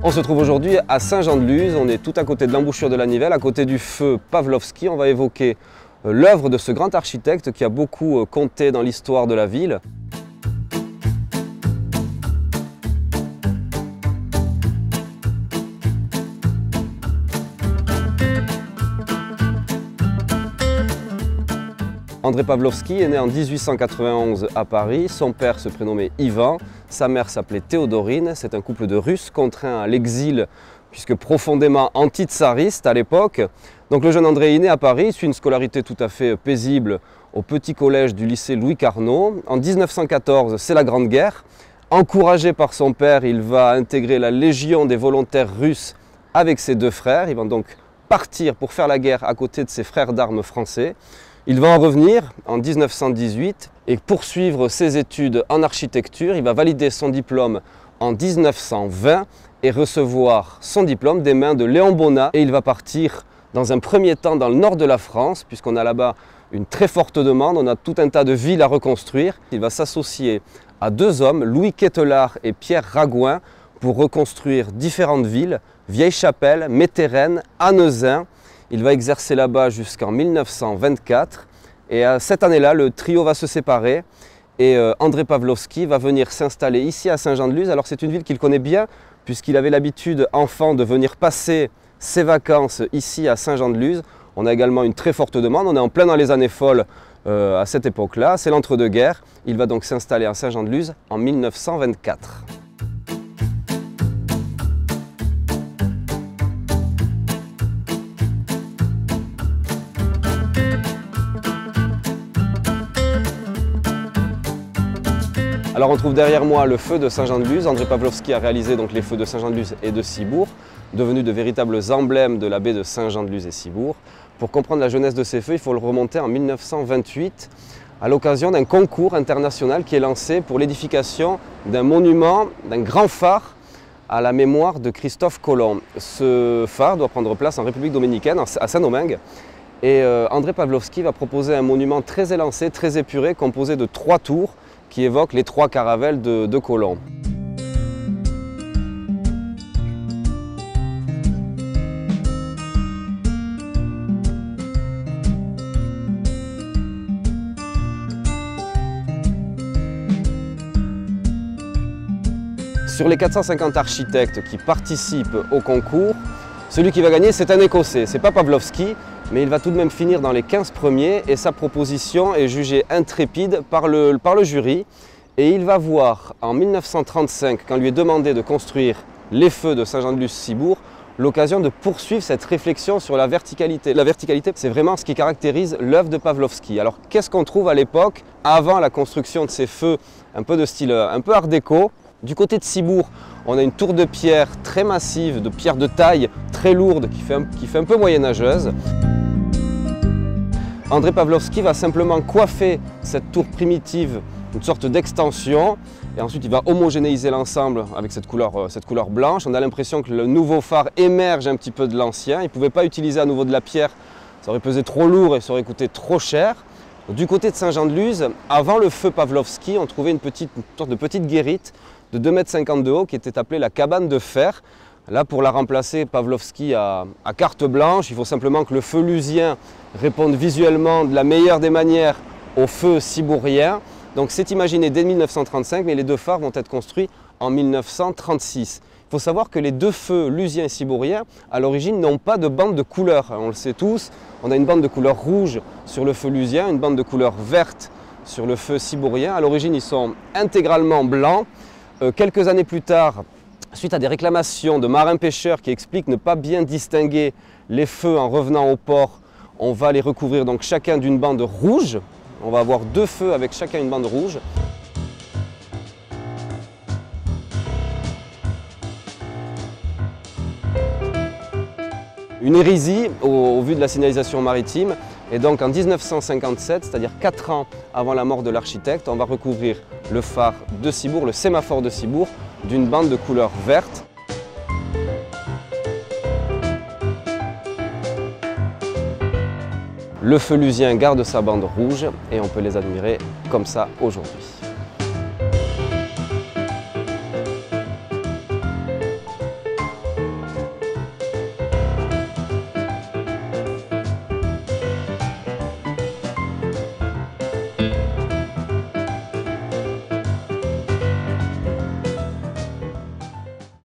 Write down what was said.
On se trouve aujourd'hui à Saint-Jean-de-Luz, on est tout à côté de l'embouchure de la Nivelle, à côté du feu Pavlovski. On va évoquer l'œuvre de ce grand architecte qui a beaucoup compté dans l'histoire de la ville. André Pavlovski est né en 1891 à Paris. Son père se prénommait Ivan, sa mère s'appelait Théodorine. C'est un couple de Russes contraints à l'exil puisque profondément anti-tsariste à l'époque. Donc le jeune André est né à Paris, suit une scolarité tout à fait paisible au petit collège du lycée Louis Carnot. En 1914, c'est la Grande Guerre. Encouragé par son père, il va intégrer la Légion des volontaires russes avec ses deux frères. Il va donc partir pour faire la guerre à côté de ses frères d'armes français. Il va en revenir en 1918 et poursuivre ses études en architecture. Il va valider son diplôme en 1920 et recevoir son diplôme des mains de Léon Bonnat. Et il va partir dans un premier temps dans le nord de la France, puisqu'on a là-bas une très forte demande. On a tout un tas de villes à reconstruire. Il va s'associer à deux hommes, Louis Quételard et Pierre Ragouin, pour reconstruire différentes villes, Vieille-Chapelle, Métairennes, Annezin. Il va exercer là-bas jusqu'en 1924 et cette année-là, le trio va se séparer et André Pavlovski va venir s'installer ici à Saint-Jean-de-Luz. Alors c'est une ville qu'il connaît bien puisqu'il avait l'habitude, enfant, de venir passer ses vacances ici à Saint-Jean-de-Luz. On a également une très forte demande, on est en plein dans les années folles à cette époque-là, c'est l'entre-deux-guerres. Il va donc s'installer à Saint-Jean-de-Luz en 1924. Alors on trouve derrière moi le feu de Saint-Jean-de-Luz. André Pavlovski a réalisé donc les feux de Saint-Jean-de-Luz et de Cibourg, devenus de véritables emblèmes de la baie de Saint-Jean-de-Luz et Cibourg. Pour comprendre la jeunesse de ces feux, il faut le remonter en 1928, à l'occasion d'un concours international qui est lancé pour l'édification d'un monument, d'un grand phare à la mémoire de Christophe Colomb. Ce phare doit prendre place en République dominicaine, à Saint-Domingue. Et André Pavlovski va proposer un monument très élancé, très épuré, composé de 3 tours, qui évoque les 3 caravelles de Colomb. Sur les 450 architectes qui participent au concours, celui qui va gagner, c'est un Écossais. Ce n'est pas Pavlovski, mais il va tout de même finir dans les 15 premiers et sa proposition est jugée intrépide par le jury. Et il va voir en 1935, quand lui est demandé de construire les feux de Saint-Jean-de-Luz-Cibourg, l'occasion de poursuivre cette réflexion sur la verticalité. La verticalité, c'est vraiment ce qui caractérise l'œuvre de Pavlovski. Alors qu'est-ce qu'on trouve à l'époque, avant la construction de ces feux un peu de style un peu art déco? Du côté de Cibourg, on a une tour de pierre très massive, de pierre de taille très lourde qui fait un peu moyenâgeuse. André Pavlovski va simplement coiffer cette tour primitive, une sorte d'extension, et ensuite il va homogénéiser l'ensemble avec cette couleur blanche. On a l'impression que le nouveau phare émerge un petit peu de l'ancien. Il ne pouvait pas utiliser à nouveau de la pierre, ça aurait pesé trop lourd et ça aurait coûté trop cher. Du côté de Saint-Jean-de-Luz, avant le feu Pavlovski, on trouvait une sorte de petite guérite de 2,50 m de haut qui était appelée la cabane de fer. Là, pour la remplacer, Pavlovski à carte blanche. Il faut simplement que le feu lusien réponde visuellement de la meilleure des manières au feu cibourien. Donc c'est imaginé dès 1935, mais les 2 phares vont être construits en 1936. Il faut savoir que les 2 feux lusien et cibourien, à l'origine, n'ont pas de bande de couleur. On le sait tous, on a une bande de couleur rouge sur le feu lusien, une bande de couleur verte sur le feu cibourien. À l'origine, ils sont intégralement blancs. Quelques années plus tard, suite à des réclamations de marins-pêcheurs qui expliquent ne pas bien distinguer les feux en revenant au port, on va les recouvrir donc chacun d'une bande rouge. On va avoir 2 feux avec chacun une bande rouge. Une hérésie au vu de la signalisation maritime. Et donc en 1957, c'est-à-dire 4 ans avant la mort de l'architecte, on va recouvrir le phare de Cibourg, le sémaphore de Cibourg, d'une bande de couleur verte. Le feu lusien garde sa bande rouge et on peut les admirer comme ça aujourd'hui.